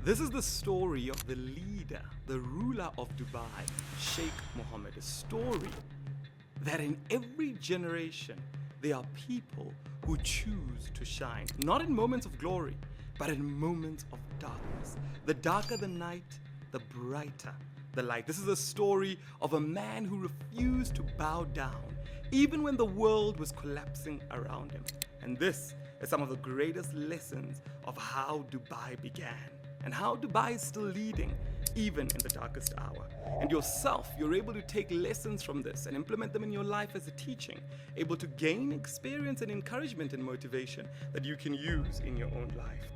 This is the story of the leader, the ruler of Dubai, Sheikh Mohammed. A story that in every generation, there are people who choose to shine, not in moments of glory, but in moments of darkness. The darker the night, the brighter the light. This is a story of a man who refused to bow down, even when the world was collapsing around him. And this is some of the greatest lessons of how Dubai began and how Dubai is still leading, even in the darkest hour. And yourself, you're able to take lessons from this and implement them in your life as a teaching, able to gain experience and encouragement and motivation that you can use in your own life.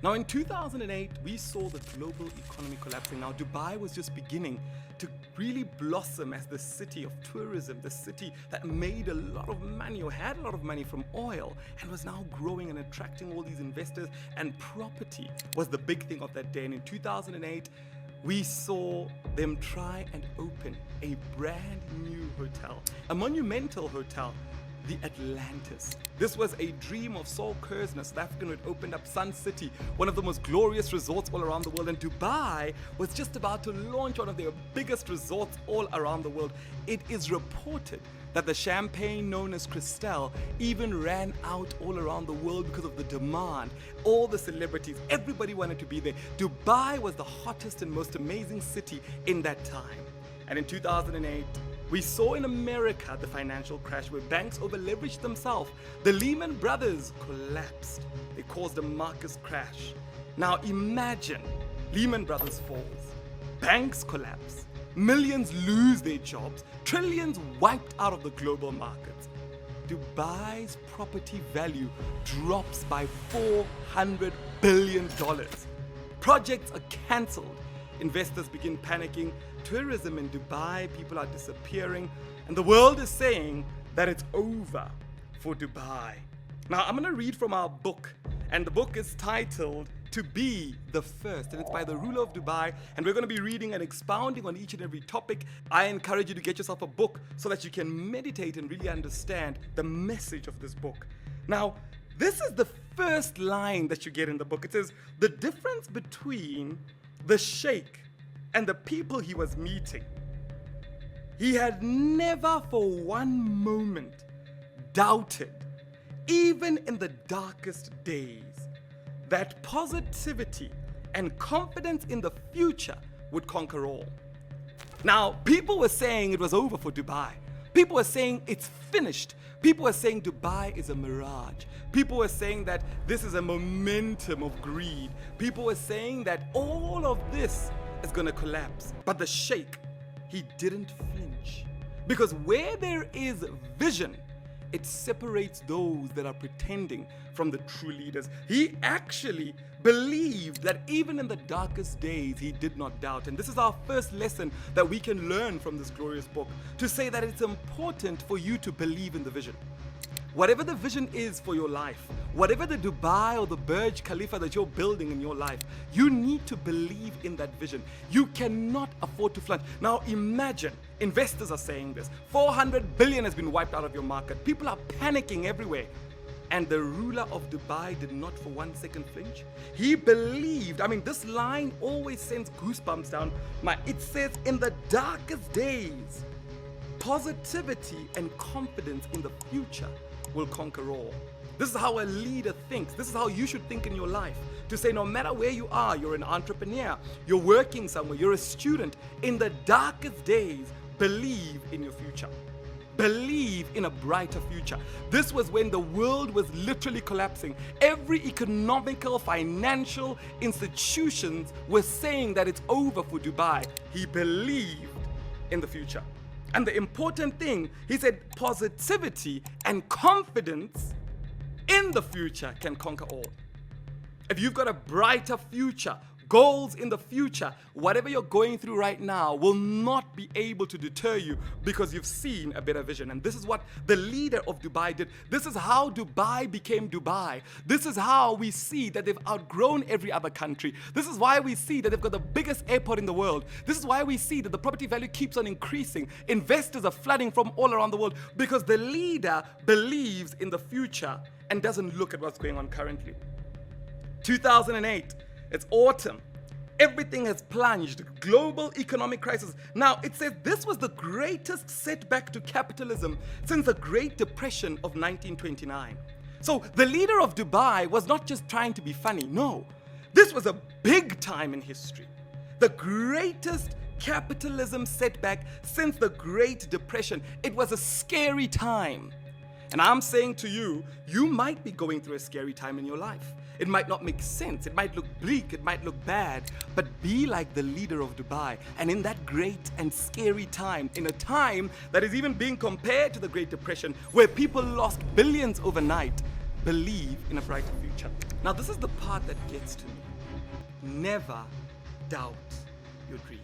Now, in 2008, we saw the global economy collapsing. Now, Dubai was just beginning to really blossom as the city of tourism, the city that made a lot of money or had a lot of money from oil and was now growing and attracting all these investors. And property was the big thing of that day. And in 2008, we saw them try and open a brand new hotel, a monumental hotel, the Atlantis. This was a dream of Saul Kersner, a South African, who had opened up Sun City, one of the most glorious resorts all around the world. And Dubai was just about to launch one of their biggest resorts all around the world. It is reported that the champagne known as Cristal even ran out all around the world because of the demand. All the celebrities, everybody wanted to be there. Dubai was the hottest and most amazing city in that time. And in 2008, we saw in America the financial crash where banks over-leveraged themselves. The Lehman Brothers collapsed. They caused a market crash. Now imagine Lehman Brothers falls, banks collapse, millions lose their jobs, trillions wiped out of the global markets. Dubai's property value drops by $400 billion. Projects are cancelled. Investors begin panicking. Tourism in Dubai, people are disappearing, and the world is saying that it's over for Dubai. Now, I'm going to read from our book, and the book is titled To Be the First, and it's by the ruler of Dubai, and we're going to be reading and expounding on each and every topic. I encourage you to get yourself a book so that you can meditate and really understand the message of this book. Now, this is the first line that you get in the book. It says, the difference between the Sheikh and the people he was meeting. He had never for one moment doubted, even in the darkest days, that positivity and confidence in the future would conquer all. Now, people were saying it was over for Dubai. People were saying it's finished. People were saying Dubai is a mirage. People were saying that this is a momentum of greed. People were saying that all of this is going to collapse. But the Sheikh, he didn't flinch. Because where there is vision, it separates those that are pretending from the true leaders. He actually believed that even in the darkest days, he did not doubt. And this is our first lesson that we can learn from this glorious book, to say that it's important for you to believe in the vision. Whatever the vision is for your life, whatever the Dubai or the Burj Khalifa that you're building in your life, you need to believe in that vision. You cannot afford to flinch. Now imagine, investors are saying this, 400 billion has been wiped out of your market. People are panicking everywhere. And the ruler of Dubai did not for 1 second flinch. He believed. I mean, this line always sends goosebumps down it says, in the darkest days, positivity and confidence in the future will conquer all. This is how a leader thinks. This is how you should think in your life. To say no matter where you are, you're an entrepreneur, you're working somewhere, you're a student, in the darkest days, believe in your future. Believe in a brighter future. This was when the world was literally collapsing. Every economical, financial institutions were saying that it's over for Dubai. He believed in the future. And the important thing, he said, positivity and confidence in the future can conquer all. If you've got a brighter future, goals in the future, whatever you're going through right now will not be able to deter you because you've seen a better vision. And this is what the leader of Dubai did. This is how Dubai became Dubai. This is how we see that they've outgrown every other country. This is why we see that they've got the biggest airport in the world. This is why we see that the property value keeps on increasing. Investors are flooding from all around the world because the leader believes in the future and doesn't look at what's going on currently. 2008, it's autumn. Everything has plunged, global economic crisis. Now, it says this was the greatest setback to capitalism since the Great Depression of 1929. So the leader of Dubai was not just trying to be funny, no. This was a big time in history. The greatest capitalism setback since the Great Depression. It was a scary time. And I'm saying to you, you might be going through a scary time in your life. It might not make sense, it might look bleak, it might look bad, but be like the leader of Dubai. And in that great and scary time, in a time that is even being compared to the Great Depression, where people lost billions overnight, believe in a brighter future. Now, this is the part that gets to me. Never doubt your dreams.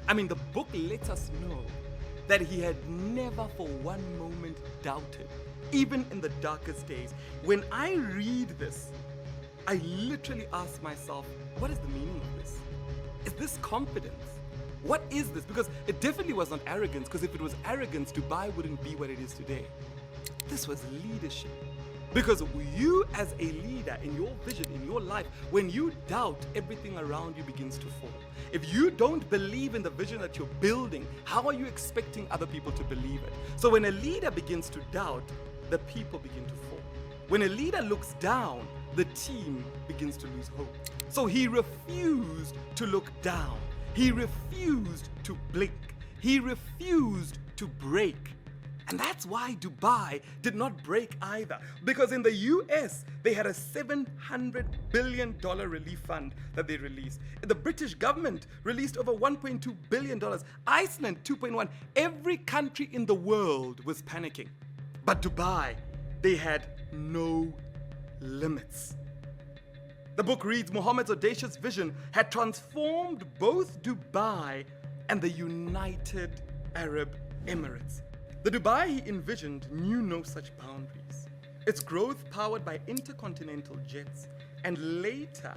I mean, the book lets us know that he had never for one moment doubted, even in the darkest days. When I read this, I literally ask myself, what is the meaning of this? Is this confidence? What is this? Because it definitely was not arrogance, because if it was arrogance, Dubai wouldn't be what it is today. This was leadership. Because you as a leader in your vision, in your life, when you doubt, everything around you begins to fall. If you don't believe in the vision that you're building, how are you expecting other people to believe it? So when a leader begins to doubt, the people begin to fall. When a leader looks down, the team begins to lose hope. So he refused to look down. He refused to blink. He refused to break. And that's why Dubai did not break either. Because in the US, they had a $700 billion relief fund that they released. The British government released over $1.2 billion. Iceland, 2.1. Every country in the world was panicking. But Dubai, they had no limits. The book reads, Mohammed's audacious vision had transformed both Dubai and the United Arab Emirates. The Dubai he envisioned knew no such boundaries. Its growth powered by intercontinental jets and later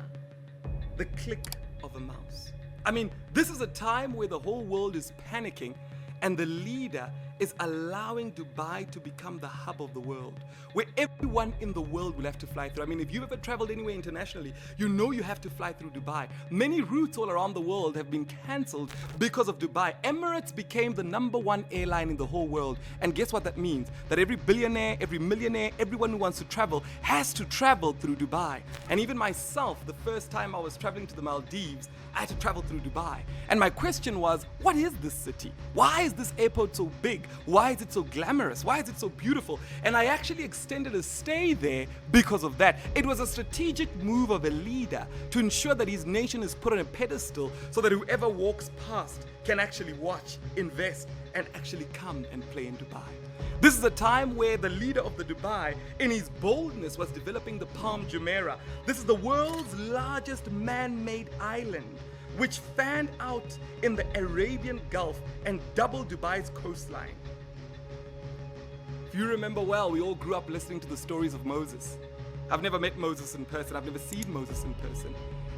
the click of a mouse. I mean, this is a time where the whole world is panicking and the leader is allowing Dubai to become the hub of the world, where everyone in the world will have to fly through. I mean, if you've ever traveled anywhere internationally, you know you have to fly through Dubai. Many routes all around the world have been cancelled because of Dubai. Emirates became the #1 airline in the whole world. And guess what that means? That every billionaire, every millionaire, everyone who wants to travel has to travel through Dubai. And even myself, the first time I was traveling to the Maldives, I had to travel through Dubai. And my question was, what is this city? Why is this airport so big? Why is it so glamorous? Why is it so beautiful? And I actually extended a stay there because of that. It was a strategic move of a leader to ensure that his nation is put on a pedestal so that whoever walks past can actually watch, invest, and actually come and play in Dubai. This is a time where the leader of the Dubai, in his boldness, was developing the Palm Jumeirah. This is the world's largest man-made island, which fanned out in the Arabian Gulf and doubled Dubai's coastline. If you remember well, we all grew up listening to the stories of Moses. I've never met Moses in person. I've never seen Moses in person.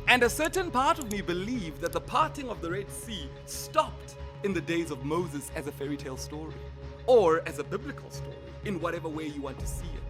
And a certain part of me believed that the parting of the Red Sea stopped in the days of Moses as a fairy tale story, or as a biblical story, in whatever way you want to see it.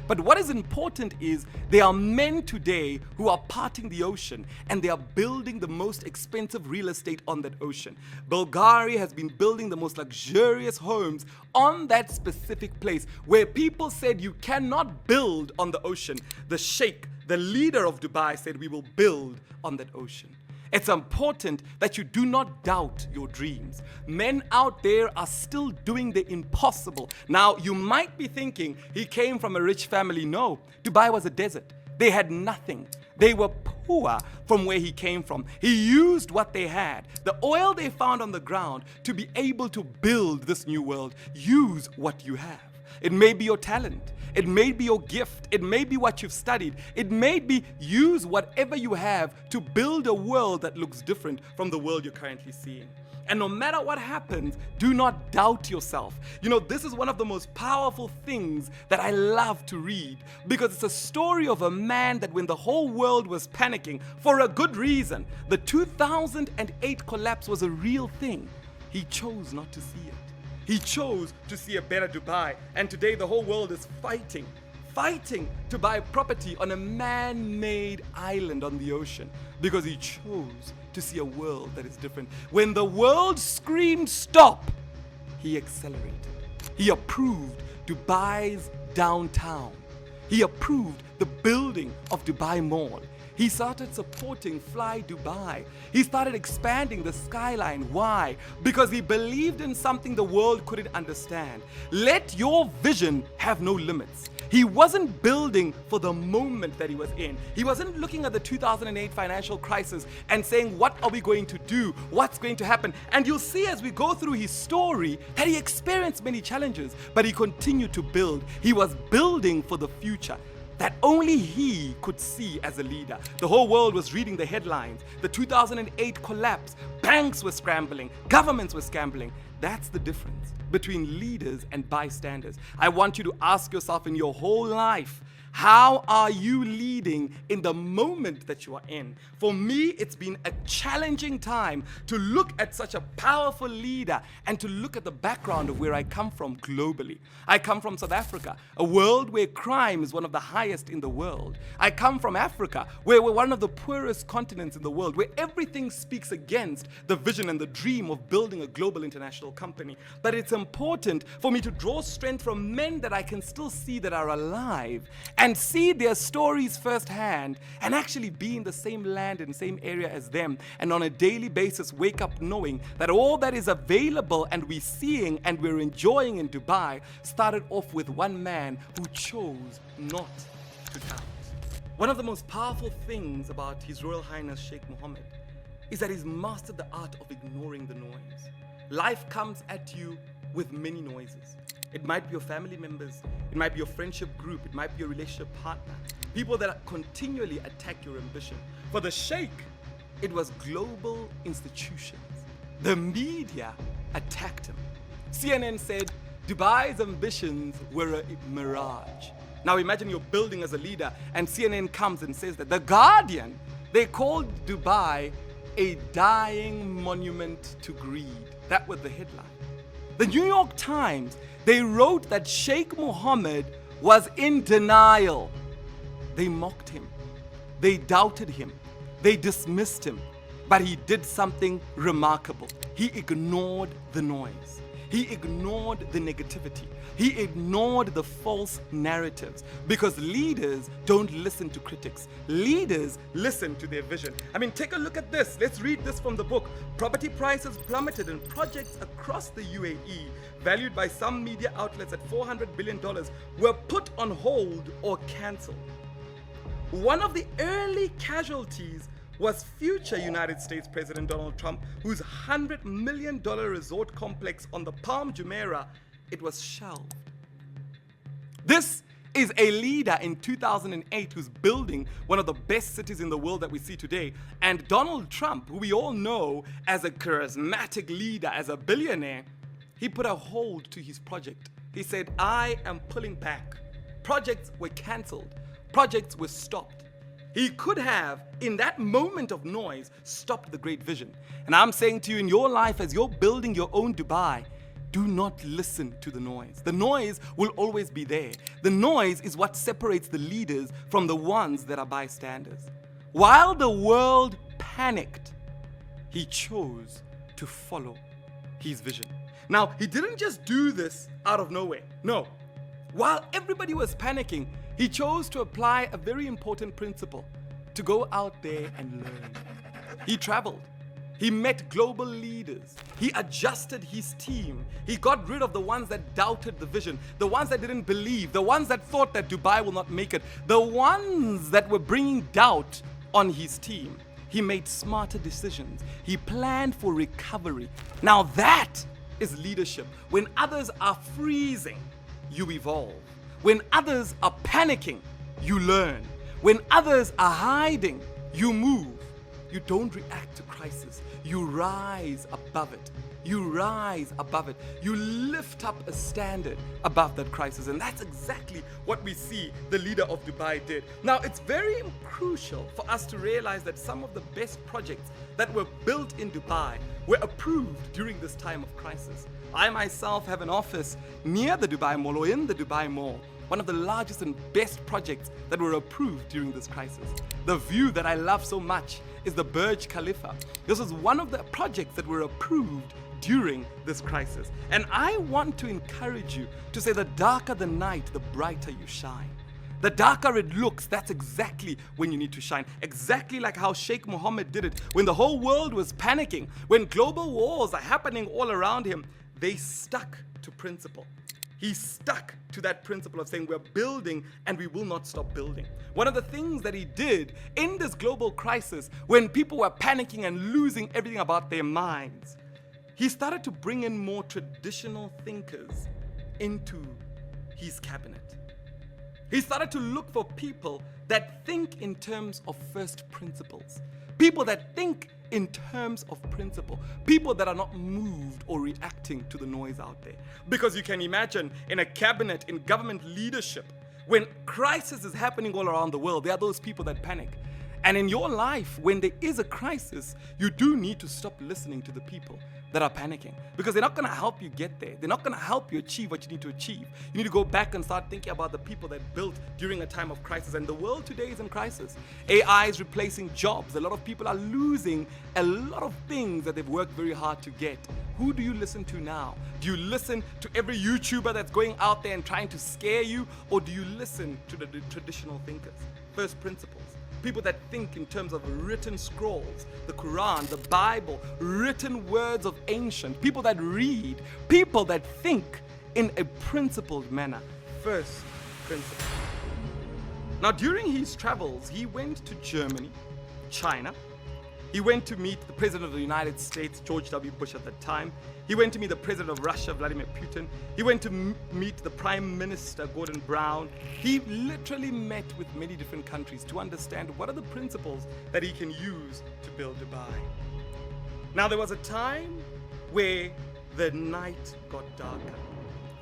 But what is important is there are men today who are parting the ocean and they are building the most expensive real estate on that ocean. Bulgaria has been building the most luxurious homes on that specific place where people said you cannot build on the ocean. The Sheikh, the leader of Dubai, said we will build on that ocean. It's important that you do not doubt your dreams. Men out there are still doing the impossible. Now, you might be thinking he came from a rich family. No, Dubai was a desert. They had nothing. They were poor from where he came from. He used what they had, the oil they found on the ground, to be able to build this new world. Use what you have. It may be your talent. It may be your gift. It may be what you've studied. It may be use whatever you have to build a world that looks different from the world you're currently seeing. And no matter what happens, do not doubt yourself. You know, this is one of the most powerful things that I love to read, because it's a story of a man that when the whole world was panicking, for a good reason, the 2008 collapse was a real thing, he chose not to see it. He chose to see a better Dubai. And today the whole world is fighting fighting to buy property on a man-made island on the ocean because he chose to see a world that is different. When the world screamed stop, he accelerated. He approved Dubai's downtown. He approved the building of Dubai Mall. He started supporting Fly Dubai. He started expanding the skyline. Why? Because he believed in something the world couldn't understand. Let your vision have no limits. He wasn't building for the moment that he was in. He wasn't looking at the 2008 financial crisis and saying, what are we going to do? What's going to happen? And you'll see as we go through his story that he experienced many challenges, but he continued to build. He was building for the future that only he could see as a leader. The whole world was reading the headlines. The 2008 collapse, banks were scrambling, governments were scrambling. That's the difference between leaders and bystanders. I want you to ask yourself in your whole life, how are you leading in the moment that you are in? For me, it's been a challenging time to look at such a powerful leader and to look at the background of where I come from globally. I come from South Africa, a world where crime is one of the highest in the world. I come from Africa, where we're one of the poorest continents in the world, where everything speaks against the vision and the dream of building a global international company. But it's important for me to draw strength from men that I can still see that are alive and see their stories firsthand and actually be in the same land and same area as them, and on a daily basis wake up knowing that all that is available and we're seeing and we're enjoying in Dubai started off with one man who chose not to doubt. One of the most powerful things about His Royal Highness Sheikh Mohammed is that he's mastered the art of ignoring the noise. Life comes at you with many noises. It might be your family members, it might be your friendship group, it might be your relationship partner, people that continually attack your ambition. For the Sheikh, it was global institutions. The media attacked him. CNN said Dubai's ambitions were a mirage. Now imagine you're building as a leader and CNN comes and says that. The Guardian, they called Dubai a dying monument to greed. That was the headline. The New York Times, they wrote that Sheikh Mohammed was in denial. They mocked him. They doubted him. They dismissed him. But he did something remarkable. He ignored the noise. He ignored the negativity. He ignored the false narratives, because leaders don't listen to critics. Leaders listen to their vision. I mean, take a look at this. Let's read this from the book. Property prices plummeted and projects across the UAE, valued by some media outlets at $400 billion, were put on hold or cancelled. One of the early casualties was future United States President Donald Trump, whose $100 million resort complex on the Palm Jumeirah, it was shelved. This is a leader in 2008 who's building one of the best cities in the world that we see today. And Donald Trump, who we all know as a charismatic leader, as a billionaire, he put a hold to his project. He said, I am pulling back. Projects were cancelled. Projects were stopped. He could have, in that moment of noise, stopped the great vision. And I'm saying to you, in your life, as you're building your own Dubai, do not listen to the noise. The noise will always be there. The noise is what separates the leaders from the ones that are bystanders. While the world panicked, he chose to follow his vision. Now, he didn't just do this out of nowhere. No. While everybody was panicking, he chose to apply a very important principle: to go out there and learn. He traveled. He met global leaders. He adjusted his team. He got rid of the ones that doubted the vision, the ones that didn't believe, the ones that thought that Dubai will not make it, the ones that were bringing doubt on his team. He made smarter decisions. He planned for recovery. Now that is leadership. When others are freezing, you evolve. When others are panicking, you learn. When others are hiding, you move. You don't react to crisis. You rise above it. You rise above it. You lift up a standard above that crisis. And that's exactly what we see the leader of Dubai did. Now, it's very crucial for us to realize that some of the best projects that were built in Dubai were approved during this time of crisis. I myself have an office near the Dubai Mall, or in the Dubai Mall, one of the largest and best projects that were approved during this crisis. The view that I love so much is the Burj Khalifa. This was one of the projects that were approved during this crisis. And I want to encourage you to say, the darker the night, the brighter you shine. The darker it looks, that's exactly when you need to shine. Exactly like how Sheikh Mohammed did it when the whole world was panicking, when global wars are happening all around him. They stuck to principle. He stuck to that principle of saying, we're building and we will not stop building. One of the things that he did in this global crisis, when people were panicking and losing everything about their minds, he started to bring in more traditional thinkers into his cabinet. He started to look for people that think in terms of first principles. People that think in terms of principle. People that are not moved or reacting to the noise out there. Because you can imagine in a cabinet, in government leadership, when crisis is happening all around the world, there are those people that panic. And in your life, when there is a crisis, you do need to stop listening to the people that are panicking, because they're not going to help you get there. They're not going to help you achieve what you need to achieve. You need to go back and start thinking about the people that built during a time of crisis. And the world today is in crisis. AI is replacing jobs. A lot of people are losing a lot of things that they've worked very hard to get. Who do you listen to now? Do you listen to every YouTuber that's going out there and trying to scare you? Or do you listen to the traditional thinkers? First principles. People that think in terms of written scrolls, the Quran, the Bible, written words of ancient, people that read, people that think in a principled manner. First principle. Now, during his travels, he went to Germany, China. He went to meet the President of the United States, George W. Bush at the time. He went to meet the President of Russia, Vladimir Putin. He went to meet the Prime Minister, Gordon Brown. He literally met with many different countries to understand what are the principles that he can use to build Dubai. Now, there was a time where the night got darker.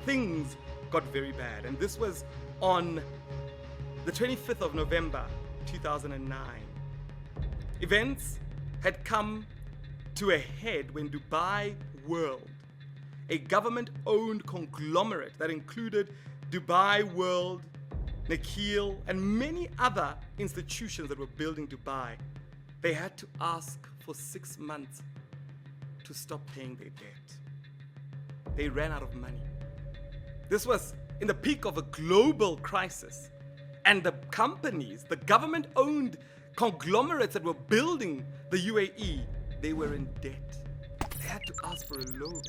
Things got very bad. And this was on the 25th of November, 2009. Events had come to a head when Dubai World, a government-owned conglomerate that included Dubai World, Nikhil, and many other institutions that were building Dubai, they had to ask for 6 months to stop paying their debt. They ran out of money. This was in the peak of a global crisis, and the companies, the government-owned conglomerates that were building the UAE, they were in debt. They had to ask for a loan.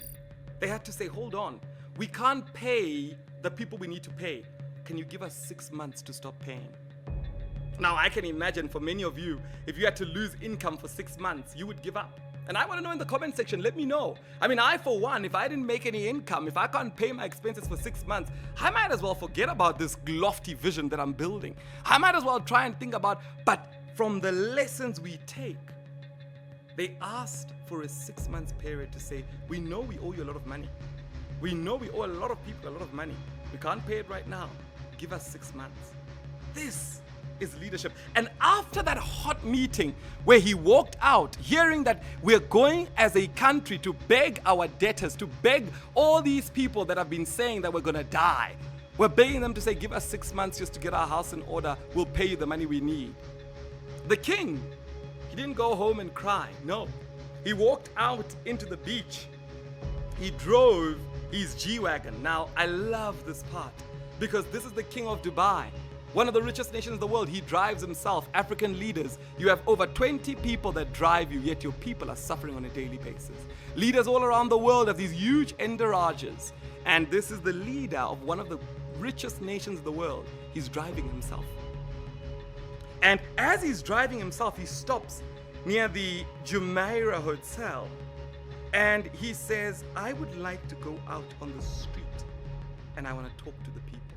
They had to say, hold on, we can't pay the people we need to pay. Can you give us 6 months to stop paying? Now, I can imagine for many of you, if you had to lose income for 6 months, you would give up. And I want to know in the comment section, let me know. I mean, I, for one, if I didn't make any income, if I can't pay my expenses for 6 months, I might as well forget about this lofty vision that I'm building. I might as well try and think about, but from the lessons we take, they asked for a 6 months period to say, we know we owe you a lot of money. We know we owe a lot of people a lot of money. We can't pay it right now. Give us 6 months. This is leadership. And after that hot meeting where he walked out, hearing that we're going as a country to beg our debtors, to beg all these people that have been saying that we're going to die. We're begging them to say, give us 6 months just to get our house in order. We'll pay you the money we need. The king, he didn't go home and cry. No. He walked out into the beach. He drove his G-Wagon. Now, I love this part because this is the king of Dubai, one of the richest nations in the world. He drives himself. African leaders, you have over 20 people that drive you, yet your people are suffering on a daily basis. Leaders all around the world have these huge entourages. And this is the leader of one of the richest nations in the world. He's driving himself. And as he's driving himself, he stops near the Jumeirah hotel. And he says, I would like to go out on the street and I want to talk to the people.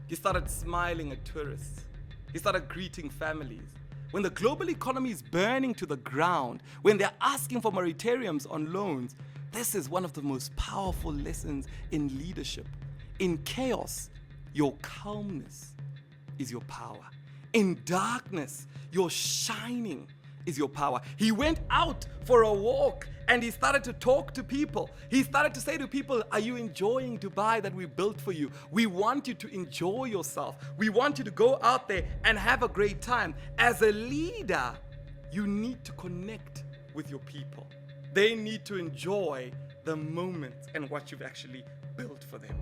He started smiling at tourists. He started greeting families. When the global economy is burning to the ground, when they're asking for moratoriums on loans, this is one of the most powerful lessons in leadership. In chaos, your calmness is your power. In darkness, your shining is your power. He went out for a walk and he started to talk to people. He started to say to people, are you enjoying Dubai that we built for you? We want you to enjoy yourself. We want you to go out there and have a great time. As a leader, you need to connect with your people. They need to enjoy the moment and what you've actually built for them.